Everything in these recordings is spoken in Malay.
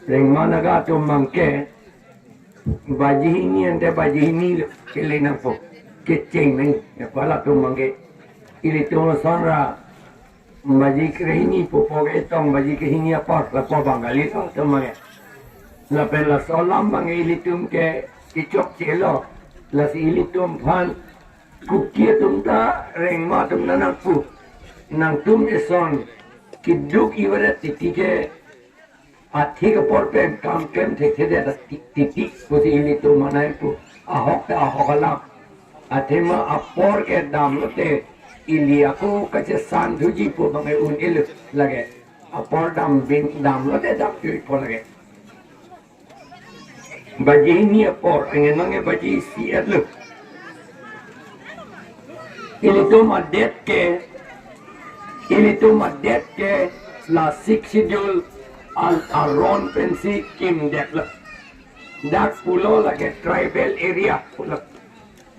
Reng mana ga tu mangke baji ini ante baji ini kele nang po kecing nang kepala tu mangke ili tu sonra baji kerini po po etong baji kerini apa lapo bangali tu mangke la pela solam mang ili tum ke kicok celo la si ili tum phan kukia tum ta reng ma tum nang pu nang tum eson kiduk ibarat titike athi ke por pe kam kem the the de titik puti ini tu mana itu ahok ta ahokala athema apor ke dam te ili aku kace san thuji pu bangai un il lage apor dam bin dam te dam tu po lage baji ini apor ngenange baji si atlu ili tu madet ke la sik schedule Al-Aron pensi kim dekla. Dak pulau lagi tribal area pulau.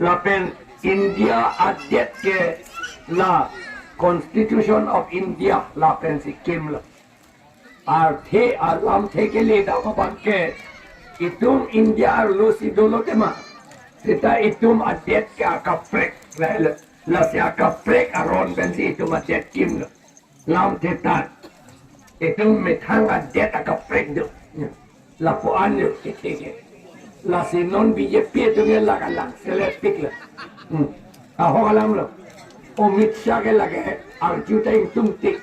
Lapen India adet ke la Constitution of India la pensi kim la. Arthe alam the ke le dak bangke itum India lusi dolo tema. Kita itum adet ke akaprek la si akaprek Aron pensi itum adet kim la. Lam tetan. Itu metang adet agak frek tu, laporan tu, la sinon BJP tu ni lah kalang, selektif lah. Aku kalam lo, Omit Shah ke lagi, arjuta yang tumtik.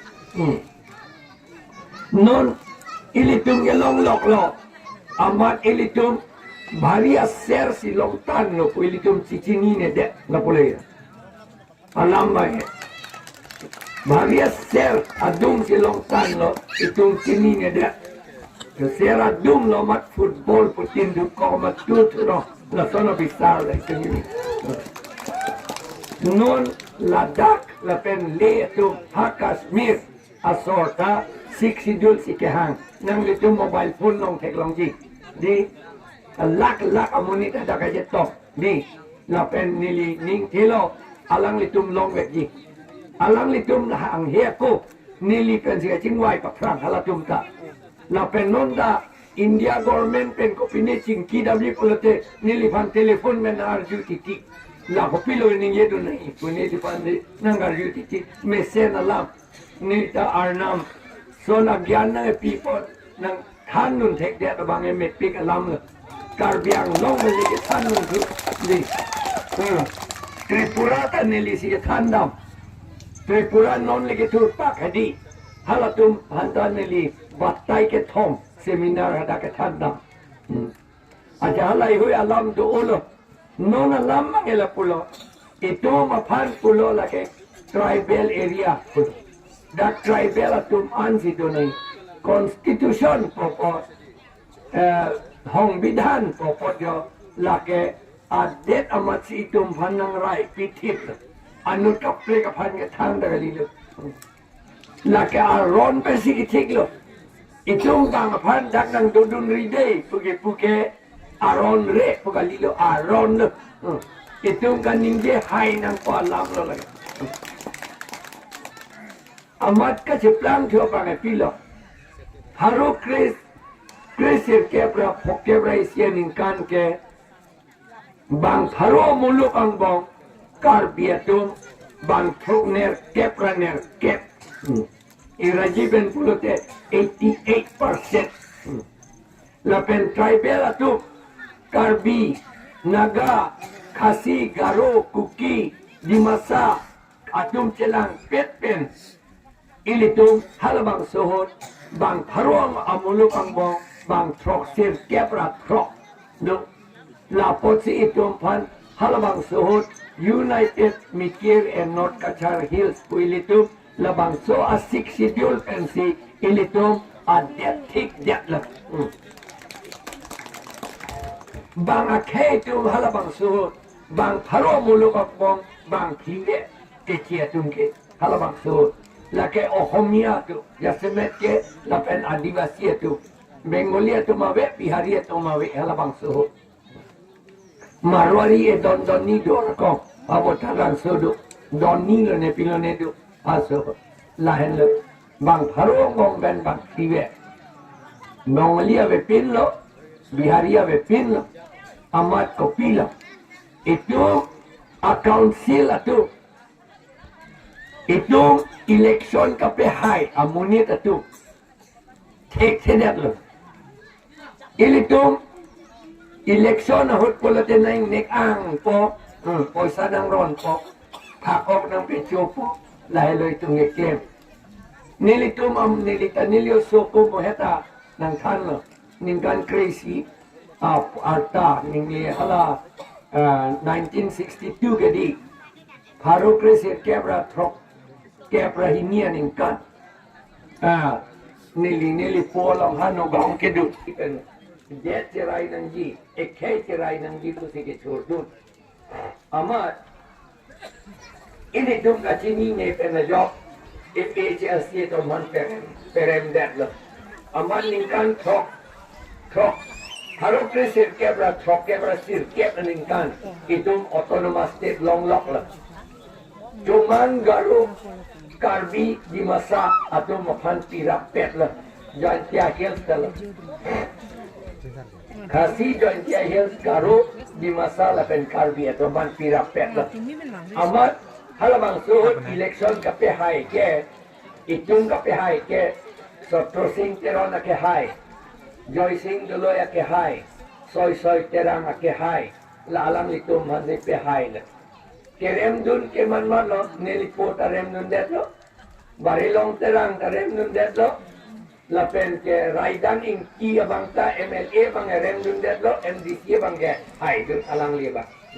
Non, ilitum ke long lok lo, amat ilitum, baria ser si long tan lo, ilitum cicini ni dek, la boleh. Alam baik. Maria ser adung si long tan lo itung sini ni dia. Ser adung lo mat football putin du ko mat tut lo la sono besar le sini. Non Ladakh la pen le tu ha Kashmir asorta siksidul sikehang nang le tu mobile phone long tek long ji. Di lak amuni ta ka je top. Di la pen nili ning thilo alang le tum long wek ji. Alang litum lah ang heko nili pensia cingwai pakrang halatum ta. La penonda India government pen ko pine cingki dabli pulote nili pan telefon men arju titik. La kopilo ni yedo nahi pune di pande nang arju titik mesen alam nita arnam so na gyan na people nang thanun thek de bang em pik alam la karbiang long ni ke thanun thu ni. Tripura ta nili si thandam Tripura non lagi turpak hadi halatum hantan nili batai ke thom seminar ada ke thandam aja halai hui alam do ulo non alam mangela pulo itu maphan pulo lagi tribal area pulo dak tribal atum ansi do nai constitution propose hong bidhan propose yo lagi adet amat si itum phanang rai pitip Anu kapre kapan ke thang dah kali lo, nak Aron pesi kitik lo, itu bang kapan dak nang dudun ride, puke Aron re, pukali lo Aron lo, itu kan ninje hai nang palam lo lagi. Amat ka ceplang thio bang pilo, haru Chris ke pra phoke pra isian ingkan ke, bang haru muluk ang bong. Karbiatum bang trukner kepraner kep irajiben pulote 88%. Lapen tribal atum karbi naga khasi garo kuki dimasa atum celang petpen ilitum halabang sohot bang tharong amuluk angbong bang troksir kepra trok do lapot si itum pan halabang sohot United Mikir and North Kachar Hills puilitum labang so asik schedule pensi ilitum adetik jatla bang Akehai tu halabang so bang tharo muluk akbong bang khinde kechia tumke halabang so lake ohomia tu yasemet ke lapen adivasi tu Bengolia tu mawe Bihari tu mawe halabang so Marwari Don ni do ko abo tarang sodo Don ni lo ne pilo ne do aso lahen lo bang tharo ngong ben bang tiwe Mongolia be pin lo, Biharia be pin lo, amat kopi lo. Itu council itu. Itu election KPHI amunit itu. Take senet lo. Itu election ahut politin nang nek ang po, poisa nang ron po, pakok nang pecho po, lahir lo itu ngekem. Nilitum nilita nilio soko moheta nang kan lo, ningkan crazy, arta ningli hala 1962 gadi, Paro crazy kebra trok, kebra hinia ningkan, nili polang hano gong kedut. Jet cerai nang ji, Akehai cerai nang ji tu sige chordun. Amat, ini dum kachini ne pena job, APHLC to man perem dat lo. Amat ningkan trok, harus presir kebra trok kebra sir keb ningkan, itu autonomous state long lock lo. Cuman garu karbi di masa atau makan pirak pet lo, jangan tiakil lo. Kasih join dia health garu di masalah pen karbi atau man pirak pet lah. Amat halamang suhut election KPHI ke, itung KPHI ke, Sotro Singh teron Akehai, Joy Singh Duloy Akehai, Soy terang Akehai, lalang itu mandi PHI lah. Kerem dun keman lo, nilipot arem dun det lo, barilong terang arem dun det lo. Lapen ke Raidan ing ki abang ta MLA bang rem dun det lo MDC bang ke hai dun alang liba.